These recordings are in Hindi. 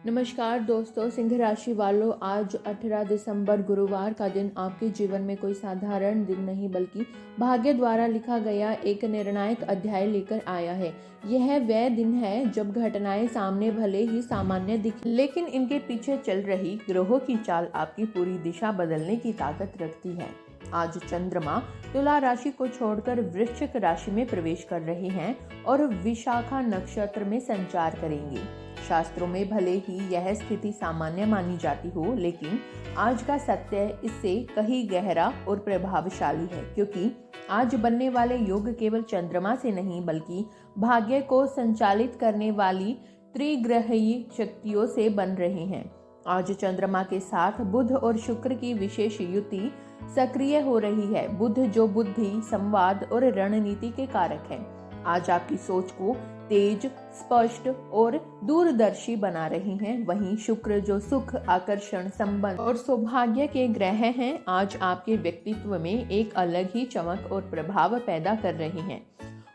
नमस्कार दोस्तों, सिंह राशि वालों, आज 18 दिसंबर गुरुवार का दिन आपके जीवन में कोई साधारण दिन नहीं बल्कि भाग्य द्वारा लिखा गया एक निर्णायक अध्याय लेकर आया है। यह वह दिन है जब घटनाएं सामने भले ही सामान्य दिखें, लेकिन इनके पीछे चल रही ग्रहों की चाल आपकी पूरी दिशा बदलने की ताकत रखती है। आज चंद्रमा तुला राशि को छोड़कर वृश्चिक राशि में प्रवेश कर रहे हैं और विशाखा नक्षत्र में संचार करेंगे। शास्त्रों में भले ही यह स्थिति सामान्य मानी जाती हो, लेकिन आज का सत्य इससे कहीं गहरा और प्रभावशाली है, क्योंकि आज बनने वाले योग केवल चंद्रमा से नहीं बल्कि भाग्य को संचालित करने वाली त्रिग्रहीय शक्तियों से बन रहे हैं। आज चंद्रमा के साथ बुध और शुक्र की विशेष युति सक्रिय हो रही है। बुध जो बुद्धि, संवाद और रणनीति के कारक है, आज आपकी सोच को तेज, स्पष्ट और दूरदर्शी बना रही हैं। वहीं शुक्र जो सुख, आकर्षण, संबंध और सौभाग्य के ग्रह हैं, आज आपके व्यक्तित्व में एक अलग ही चमक और प्रभाव पैदा कर रहे हैं।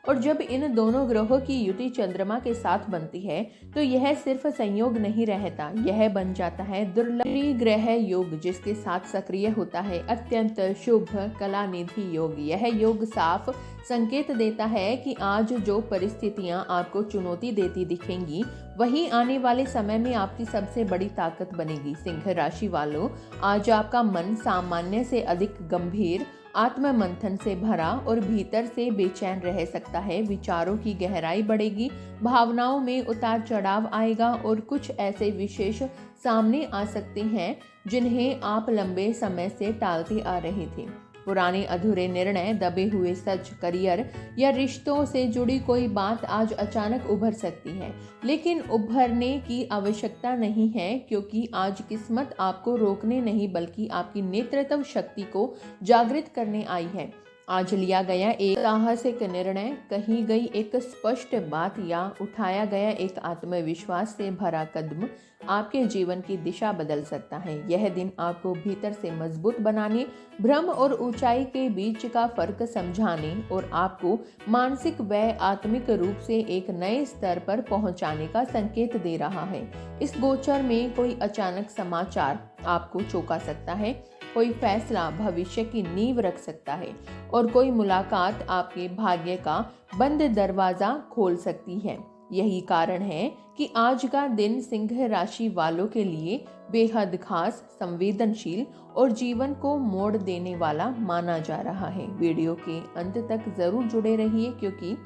और जब इन दोनों ग्रहों की युति चंद्रमा के साथ बनती है तो यह सिर्फ संयोग नहीं रहता, यह बन जाता है दुर्लभ ग्रह योग, जिसके साथ सक्रिय होता है अत्यंत शुभ कलानिधि योग। यह योग साफ संकेत देता है कि आज जो परिस्थितियां आपको चुनौती देती दिखेंगी, वही आने वाले समय में आपकी सबसे बड़ी ताकत बनेगी। सिंह राशि वालों, आज आपका मन सामान्य से अधिक गंभीर, आत्म मंथन से भरा और भीतर से बेचैन रह सकता है। विचारों की गहराई बढ़ेगी, भावनाओं में उतार चढ़ाव आएगा और कुछ ऐसे विशेष सामने आ सकते हैं जिन्हें आप लंबे समय से टालते आ रहे थे। पुराने अधूरे निर्णय, दबे हुए सच, करियर या रिश्तों से जुड़ी कोई बात आज अचानक उभर सकती है, लेकिन उभरने की आवश्यकता नहीं है, क्योंकि आज किस्मत आपको रोकने नहीं बल्कि आपकी नेतृत्व शक्ति को जागृत करने आई है। आज लिया गया एक साहसिक निर्णय, कही गई एक स्पष्ट बात या उठाया गया एक आत्मविश्वास से भरा कदम आपके जीवन की दिशा बदल सकता है। यह दिन आपको भीतर से मजबूत बनाने, भ्रम और ऊंचाई के बीच का फर्क समझाने और आपको मानसिक व आत्मिक रूप से एक नए स्तर पर पहुंचाने का संकेत दे रहा है। इस गोचर में कोई अचानक समाचार आपको चौंका सकता है, कोई फैसला भविष्य की नींव रख सकता है और कोई मुलाकात आपके भाग्य का बंद दरवाजा खोल सकती है। यही कारण है कि आज का दिन सिंह राशि वालों के लिए बेहद खास, संवेदनशील और जीवन को मोड़ देने वाला माना जा रहा है। वीडियो के अंत तक जरूर जुड़े रहिए, क्योंकि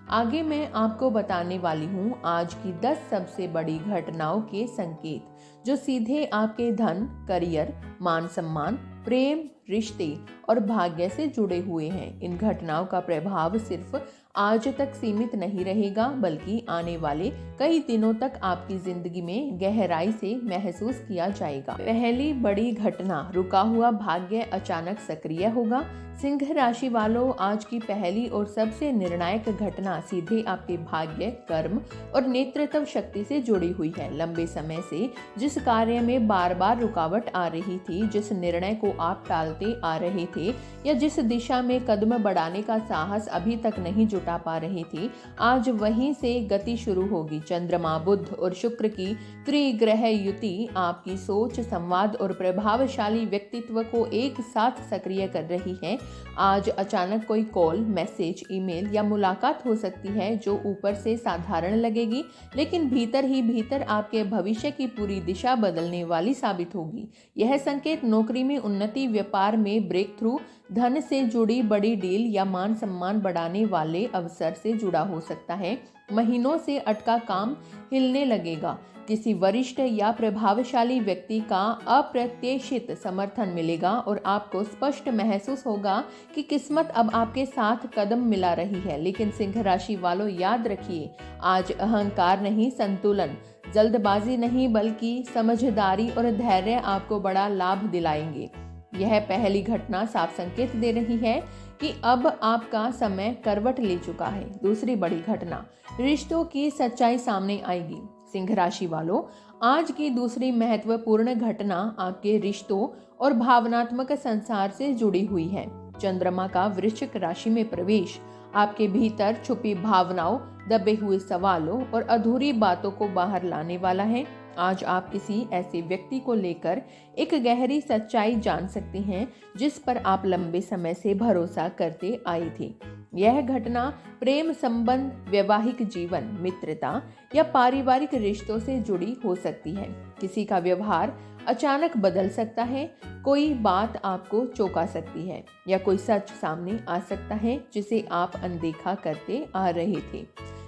आगे मैं आपको बताने वाली हूँ आज की 10 सबसे बड़ी घटनाओं के संकेत, जो सीधे आपके धन, करियर, मान सम्मान, प्रेम, रिश्ते और भाग्य से जुड़े हुए हैं। इन घटनाओं का प्रभाव सिर्फ आज तक सीमित नहीं रहेगा, बल्कि आने वाले कई दिनों तक आपकी जिंदगी में गहराई से महसूस किया जाएगा। पहली बड़ी घटना, रुका हुआ भाग्य अचानक सक्रिय होगा। सिंह राशि वालों, आज की पहली और सबसे निर्णायक घटना सीधे आपके भाग्य, कर्म और नेतृत्व शक्ति से जुड़ी हुई है। लंबे समय से जिस कार्य में बार बार रुकावट आ रही थी, जिस निर्णय को आप टालते आ रहे थे या जिस दिशा में कदम बढ़ाने का साहस अभी तक नहीं जुटा पा रहे थे, आज वहीं से गति शुरू होगी। चंद्रमा, बुध और शुक्र की त्रिग्रह युति आपकी सोच, संवाद और प्रभावशाली व्यक्तित्व को एक साथ सक्रिय कर रही है। आज अचानक कोई कॉल, मैसेज, ईमेल या मुलाकात हो सकती है जो ऊपर से साधारण लगेगी, लेकिन भीतर ही भीतर आपके भविष्य की पूरी दिशा बदलने वाली साबित होगी। यह संकेत नौकरी में उन्नति, व्यापार में ब्रेक थ्रू, धन से जुड़ी बड़ी डील या मान सम्मान बढ़ाने वाले अवसर से जुड़ा हो सकता है। महीनों से अटका काम हिलने लगेगा। किसी वरिष्ठ या प्रभावशाली व्यक्ति का अप्रत्याशित समर्थन मिलेगा और आपको स्पष्ट महसूस होगा कि किस्मत अब आपके साथ कदम मिला रही है। लेकिन सिंह राशि वालों, याद रखिए, आज अहंकार नहीं, संतुलन, जल्दबाजी नहीं बल्कि समझदारी और धैर्य आपको बड़ा लाभ दिलाएंगे। यह पहली घटना साफ संकेत दे रही है कि अब आपका समय करवट ले चुका है। दूसरी बड़ी घटना, रिश्तों की सच्चाई सामने आएगी। सिंह राशि वालों, आज की दूसरी महत्वपूर्ण घटना आपके रिश्तों और भावनात्मक संसार से जुड़ी हुई है। चंद्रमा का वृश्चिक राशि में प्रवेश आपके भीतर छुपी भावनाओं, दबे हुए सवालों और अधूरी बातों को बाहर लाने वाला है। आज आप किसी ऐसे व्यक्ति को लेकर एक गहरी सच्चाई जान सकते हैं जिस पर आप लंबे समय से भरोसा करते आए थे। यह घटना प्रेम संबंध, वैवाहिक जीवन, मित्रता या पारिवारिक रिश्तों से जुड़ी हो सकती है। किसी का व्यवहार अचानक बदल सकता है, कोई बात आपको चौंका सकती है या कोई सच सामने आ सकता है जिसे आप अनदेखा करते आ रहे थे।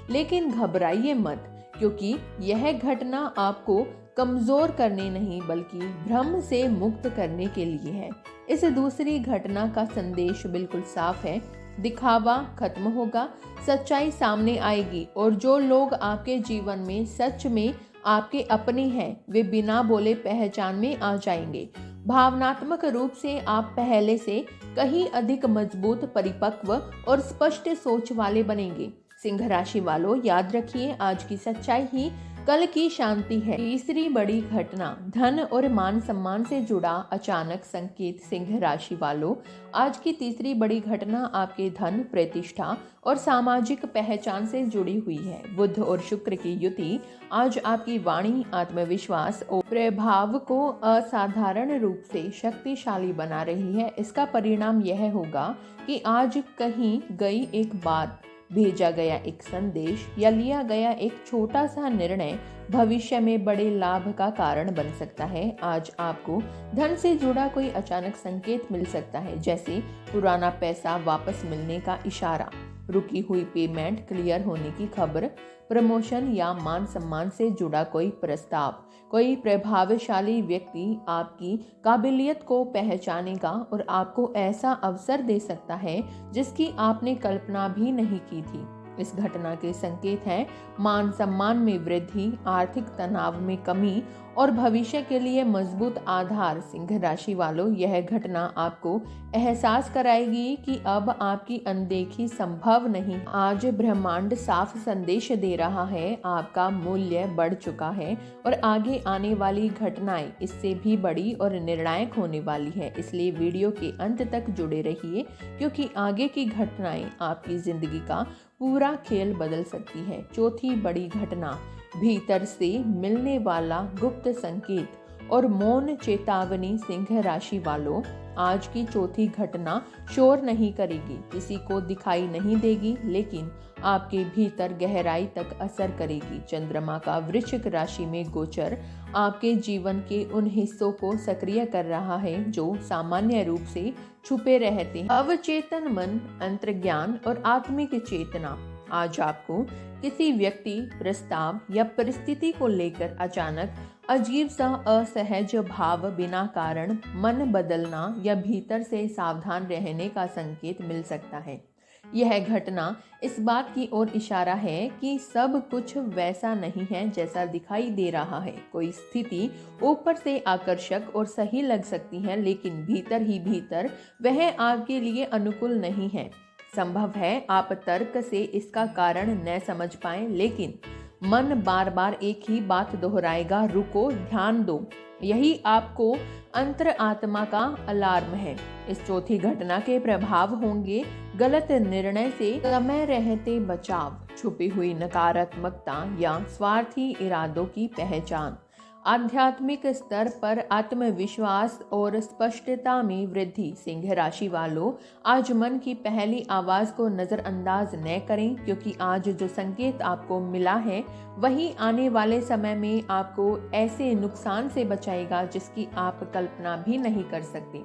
लेकिन घबराइए मत, क्योंकि यह घटना आपको कमजोर करने नहीं बल्कि भ्रम से मुक्त करने के लिए है। इस दूसरी घटना का संदेश बिल्कुल साफ है। दिखावा खत्म होगा, सच्चाई सामने आएगी और जो लोग आपके जीवन में सच में आपके अपने हैं वे बिना बोले पहचान में आ जाएंगे। भावनात्मक रूप से आप पहले से कहीं अधिक मजबूत, परिपक्व और स्पष्ट सोच वाले बनेंगे। सिंह राशि वालों, याद रखिए, आज की सच्चाई ही कल की शांति है। तीसरी बड़ी घटना, धन और मान सम्मान से जुड़ा अचानक संकेत। सिंह राशि वालों, आज की तीसरी बड़ी घटना आपके धन, प्रतिष्ठा और सामाजिक पहचान से जुड़ी हुई है। बुध और शुक्र की युति आज आपकी वाणी, आत्मविश्वास और प्रभाव को असाधारण रूप से शक्तिशाली बना रही है। इसका परिणाम यह होगा कि आज कहीं गई एक बात, भेजा गया एक संदेश या लिया गया एक छोटा सा निर्णय भविष्य में बड़े लाभ का कारण बन सकता है। आज आपको धन से जुड़ा कोई अचानक संकेत मिल सकता है, जैसे पुराना पैसा वापस मिलने का इशारा, रुकी हुई पेमेंट क्लियर होने की खबर, प्रमोशन या मान सम्मान से जुड़ा कोई प्रस्ताव। कोई प्रभावशाली व्यक्ति आपकी काबिलियत को पहचानेगा और आपको ऐसा अवसर दे सकता है जिसकी आपने कल्पना भी नहीं की थी। इस घटना के संकेत हैं मान सम्मान में वृद्धि, आर्थिक तनाव में कमी और भविष्य के लिए मजबूत आधार। सिंह राशि वालों, यह घटना आपको एहसास कराएगी कि अब आपकी अनदेखी संभव नहीं। आज ब्रह्मांड साफ संदेश दे रहा है, आपका मूल्य बढ़ चुका है और आगे आने वाली घटनाएं इससे भी बड़ी और निर्णायक होने वाली है। इसलिए वीडियो के अंत तक जुड़े रहिए, क्योंकि आगे की घटनाएं आपकी जिंदगी का पूरा खेल बदल सकती है। चौथी बड़ी घटना, भीतर से मिलने वाला गुप्त संकेत और मौन चेतावनी। सिंह राशि वालों, आज की चौथी घटना शोर नहीं करेगी, किसी को दिखाई नहीं देगी, लेकिन आपके भीतर गहराई तक असर करेगी। चंद्रमा का वृश्चिक राशि में गोचर आपके जीवन के उन हिस्सों को सक्रिय कर रहा है जो सामान्य रूप से छुपे रहते हैं। अवचेतन मन, अंतर्ज्ञान और आत्मिक चेतना। आज आपको किसी व्यक्ति, प्रस्ताव या परिस्थिति को लेकर अचानक अजीब सा असहज भाव, बिना कारण मन बदलना या भीतर से सावधान रहने का संकेत मिल सकता है। यह घटना इस बात की ओर इशारा है कि सब कुछ वैसा नहीं है जैसा दिखाई दे रहा है। कोई स्थिति ऊपर से आकर्षक और सही लग सकती है, लेकिन भीतर ही भीतर वह आपके लिए अनुकूल नहीं है। संभव है आप तर्क से इसका कारण न समझ पाएं, लेकिन मन बार बार एक ही बात दोहराएगा, रुको, ध्यान दो। यही आपको अंतर आत्मा का अलार्म है। इस चौथी घटना के प्रभाव होंगे गलत निर्णय से समय रहते बचाव, छुपी हुई नकारात्मकता या स्वार्थी इरादों की पहचान, आध्यात्मिक स्तर पर आत्मविश्वास और स्पष्टता में वृद्धि। सिंह राशि वालों, आज मन की पहली आवाज को नजरअंदाज न करें, क्योंकि आज जो संकेत आपको मिला है वही आने वाले समय में आपको ऐसे नुकसान से बचाएगा जिसकी आप कल्पना भी नहीं कर सकते।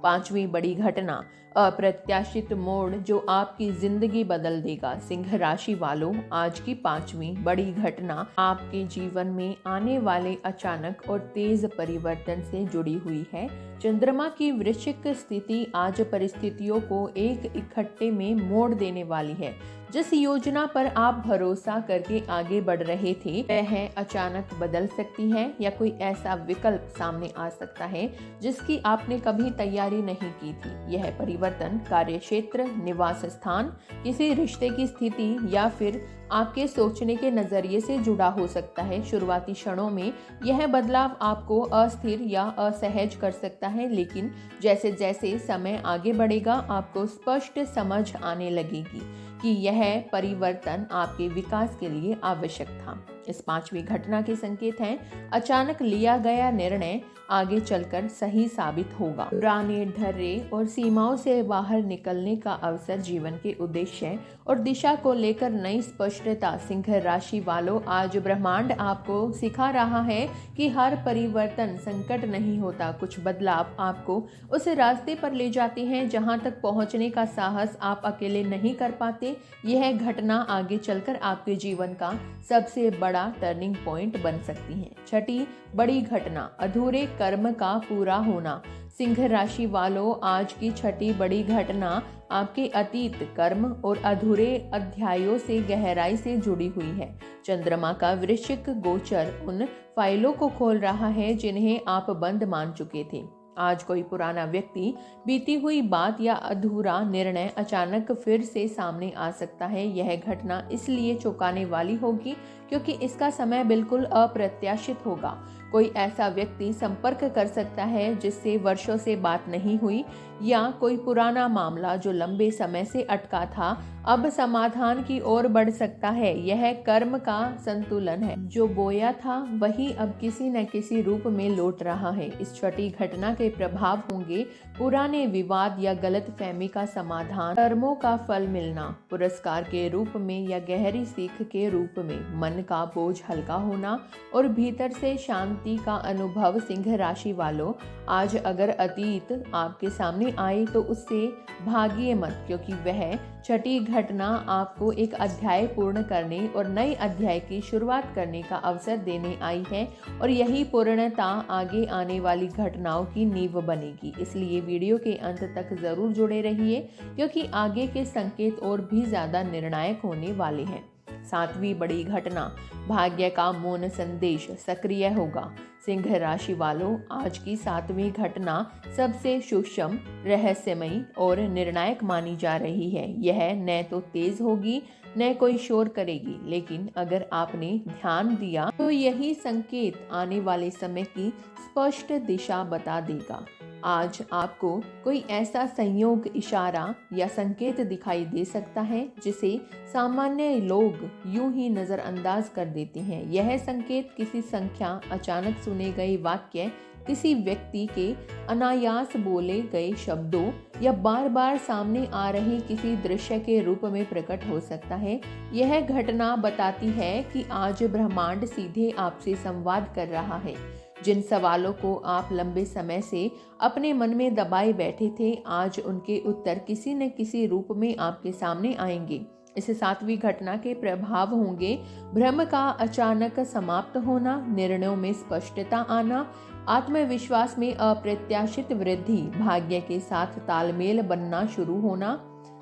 पांचवी बड़ी घटना, अप्रत्याशित मोड़ जो आपकी जिंदगी बदल देगा। सिंह राशि वालों, आज की पांचवी बड़ी घटना आपके जीवन में आने वाले अचानक और तेज परिवर्तन से जुड़ी हुई है। चंद्रमा की वृश्चिक स्थिति आज परिस्थितियों को एक इकट्ठे में मोड़ देने वाली है। जिस योजना पर आप भरोसा करके आगे बढ़ रहे थे वह अचानक बदल सकती है, या कोई ऐसा विकल्प सामने आ सकता है जिसकी आपने कभी तैयारी नहीं की थी। यह परिवर्तन कार्यक्षेत्र, निवास स्थान, किसी रिश्ते की स्थिति या फिर आपके सोचने के नजरिए से जुड़ा हो सकता है। शुरुआती क्षणों में यह बदलाव आपको अस्थिर या असहज कर सकता है, लेकिन जैसे जैसे समय आगे बढ़ेगा आपको स्पष्ट समझ आने लगेगी कि यह परिवर्तन आपके विकास के लिए आवश्यक था। इस 5वीं घटना के संकेत हैं अचानक लिया गया निर्णय आगे चलकर सही साबित होगा। पुराने ढर्रे और सीमाओं से बाहर निकलने का अवसर, जीवन के उद्देश्य और दिशा को लेकर नई स्पष्टता। सिंह राशि वालों, आज ब्रह्मांड आपको सिखा रहा है कि हर परिवर्तन संकट नहीं होता। कुछ बदलाव आपको उस रास्ते पर ले जाते हैं जहां तक पहुंचने का साहस आप अकेले नहीं कर पाते। यह घटना आगे चलकर आपके जीवन का सबसे बड़ा टर्निंग पॉइंट बन सकती है। 6ठी बड़ी घटना, अधूरे कर्म का पूरा होना। सिंह राशि वालों, आज की 6ठी बड़ी घटना आपके अतीत कर्म और अधूरे अध्यायों से गहराई से जुड़ी हुई है। चंद्रमा का वृश्चिक गोचर उन फाइलों को खोल रहा है जिन्हें आप बंद मान चुके थे। आज कोई पुराना व्यक्ति, बीती हुई बात या अधूरा निर्णय अचानक फिर से सामने आ सकता है। यह घटना इसलिए चौंकाने वाली होगी क्योंकि इसका समय बिल्कुल अप्रत्याशित होगा। कोई ऐसा व्यक्ति संपर्क कर सकता है जिससे वर्षों से बात नहीं हुई, या कोई पुराना मामला जो लंबे समय से अटका था अब समाधान की ओर बढ़ सकता है। यह कर्म का संतुलन है, जो बोया था वही अब किसी न किसी रूप में लौट रहा है। इस 6ठी घटना के प्रभाव होंगे पुराने विवाद या गलतफहमी का समाधान, कर्मों का फल मिलना पुरस्कार के रूप में या गहरी सीख के रूप में, मन का बोझ हल्का होना और भीतर से शांति का अनुभव। सिंह राशि वालों, आज अगर अतीत आपके सामने आए तो उससे भागिए मत, क्योंकि वह 6ठी घटना आपको एक अध्याय पूर्ण करने और नए अध्याय की शुरुआत करने का अवसर देने आई है, और यही पूर्णता आगे आने वाली घटनाओं की नींव बनेगी। इसलिए वीडियो के अंत तक जरूर जुड़े रहिए, क्योंकि आगे के संकेत और भी ज्यादा निर्णायक होने वाले हैं। 7वीं बड़ी घटना, भाग्य का मौन संदेश सक्रिय होगा। सिंह राशि वालों, आज की 7वीं घटना सबसे सूक्ष्म, रहस्यमयी और निर्णायक मानी जा रही है। यह न तो तेज होगी न कोई शोर करेगी, लेकिन अगर आपने ध्यान दिया तो यही संकेत आने वाले समय की स्पष्ट दिशा बता देगा। आज आपको कोई ऐसा संयोग, इशारा या संकेत दिखाई दे सकता है जिसे सामान्य लोग यूं ही नजरअंदाज कर देते हैं। यह संकेत किसी संख्या, अचानक सुने गए वाक्य, किसी व्यक्ति के अनायास बोले गए शब्दों या बार बार सामने आ रहे किसी दृश्य के रूप में प्रकट हो सकता है। यह घटना बताती है कि आज ब्रह्मांड सीधे आपसे संवाद कर रहा है। जिन सवालों को आप लंबे समय से अपने मन में दबाए बैठे थे, आज उनके उत्तर किसी न किसी रूप में आपके सामने आएंगे। इस 7वीं घटना के प्रभाव होंगे भ्रम का अचानक समाप्त होना, निर्णयों में स्पष्टता आना, आत्मविश्वास में अप्रत्याशित वृद्धि, भाग्य के साथ तालमेल बनना शुरू होना।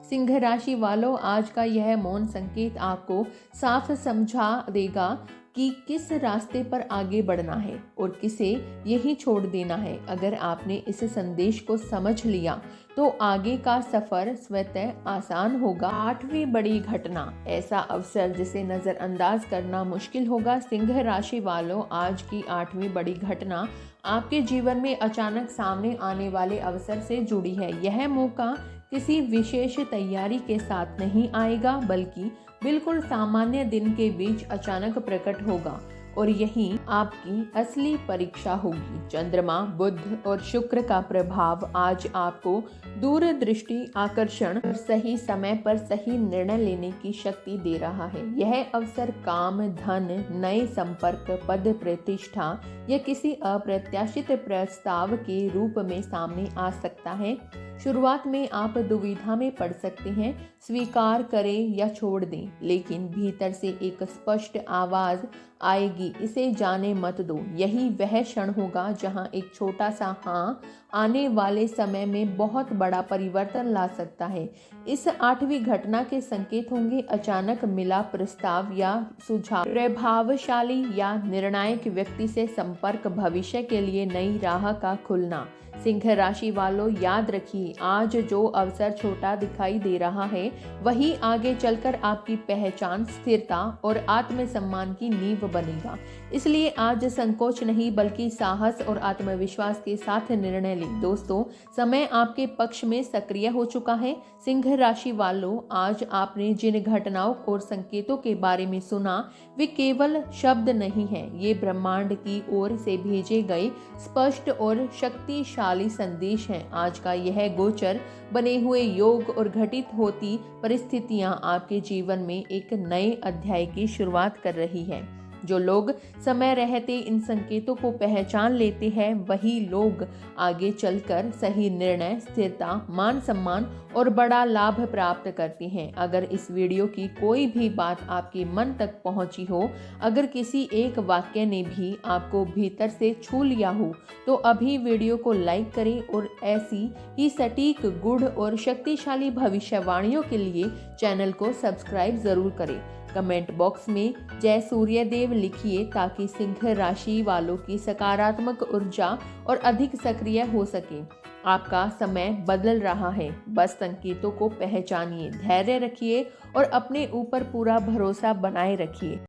सिंह राशि वालों, आज का यह मौन संकेत आपको साफ समझा देगा कि किस रास्ते पर आगे बढ़ना है और किसे यही छोड़ देना है। अगर आपने इस संदेश को समझ लिया तो आगे का सफर स्वतः आसान होगा। 8वीं बड़ी घटना, ऐसा अवसर जिसे नजरअंदाज करना मुश्किल होगा। सिंह राशि वालों, आज की 8वीं बड़ी घटना आपके जीवन में अचानक सामने आने वाले अवसर से जुड़ी है। यह मौका किसी विशेष तैयारी के साथ नहीं आएगा, बल्कि बिल्कुल सामान्य दिन के बीच अचानक प्रकट होगा, और यही आपकी असली परीक्षा होगी। चंद्रमा, बुध और शुक्र का प्रभाव आज आपको दूरदृष्टि, आकर्षण और सही समय पर सही निर्णय लेने की शक्ति दे रहा है। यह अवसर काम, धन, नए संपर्क, पद प्रतिष्ठा या किसी अप्रत्याशित प्रस्ताव के रूप में सामने आ सकता है। शुरुआत में आप दुविधा में पड़ सकते हैं, स्वीकार करें या छोड़ दें, लेकिन भीतर से एक स्पष्ट आवाज आएगी, इसे जाने मत दो। यही वह क्षण होगा जहां एक छोटा सा हाँ आने वाले समय में बहुत बड़ा परिवर्तन ला सकता है। इस 8वीं घटना के संकेत होंगे अचानक मिला प्रस्ताव या सुझाव, प्रभावशाली या निर्णायक व्यक्ति से संपर्क, भविष्य के लिए नई राह का खुलना। सिंह राशि वालों, याद रखिए, आज जो अवसर छोटा दिखाई दे रहा है वही आगे चलकर आपकी पहचान, स्थिरता और आत्मसम्मान की नींव बनेगा। इसलिए आज संकोच नहीं बल्कि साहस और आत्मविश्वास के साथ निर्णय लें। दोस्तों, समय आपके पक्ष में सक्रिय हो चुका है। सिंह राशि वालों, आज आपने जिन घटनाओं और संकेतों के बारे में सुना वे केवल शब्द नहीं हैं, ये ब्रह्मांड की ओर से भेजे गए स्पष्ट और शक्तिशाली संदेश हैं। आज का यह गोचर बने हुए योग और घटित होती परिस्थितियां आपके जीवन में एक नए अध्याय की शुरुआत कर रही है। जो लोग समय रहते इन संकेतों को पहचान लेते हैं वही लोग आगे चलकर सही निर्णय, स्थिरता, मान सम्मान और बड़ा लाभ प्राप्त करते हैं। अगर इस वीडियो की कोई भी बात आपके मन तक पहुंची हो, अगर किसी एक वाक्य ने भी आपको भीतर से छू लिया हो, तो अभी वीडियो को लाइक करें और ऐसी ही सटीक, गूढ़ और शक्तिशाली भविष्यवाणियों के लिए चैनल को सब्सक्राइब जरूर करें। कमेंट बॉक्स में जय सूर्यदेव लिखिए ताकि सिंह राशि वालों की सकारात्मक ऊर्जा और अधिक सक्रिय हो सके। आपका समय बदल रहा है, बस संकेतों को पहचानिए, धैर्य रखिए और अपने ऊपर पूरा भरोसा बनाए रखिए।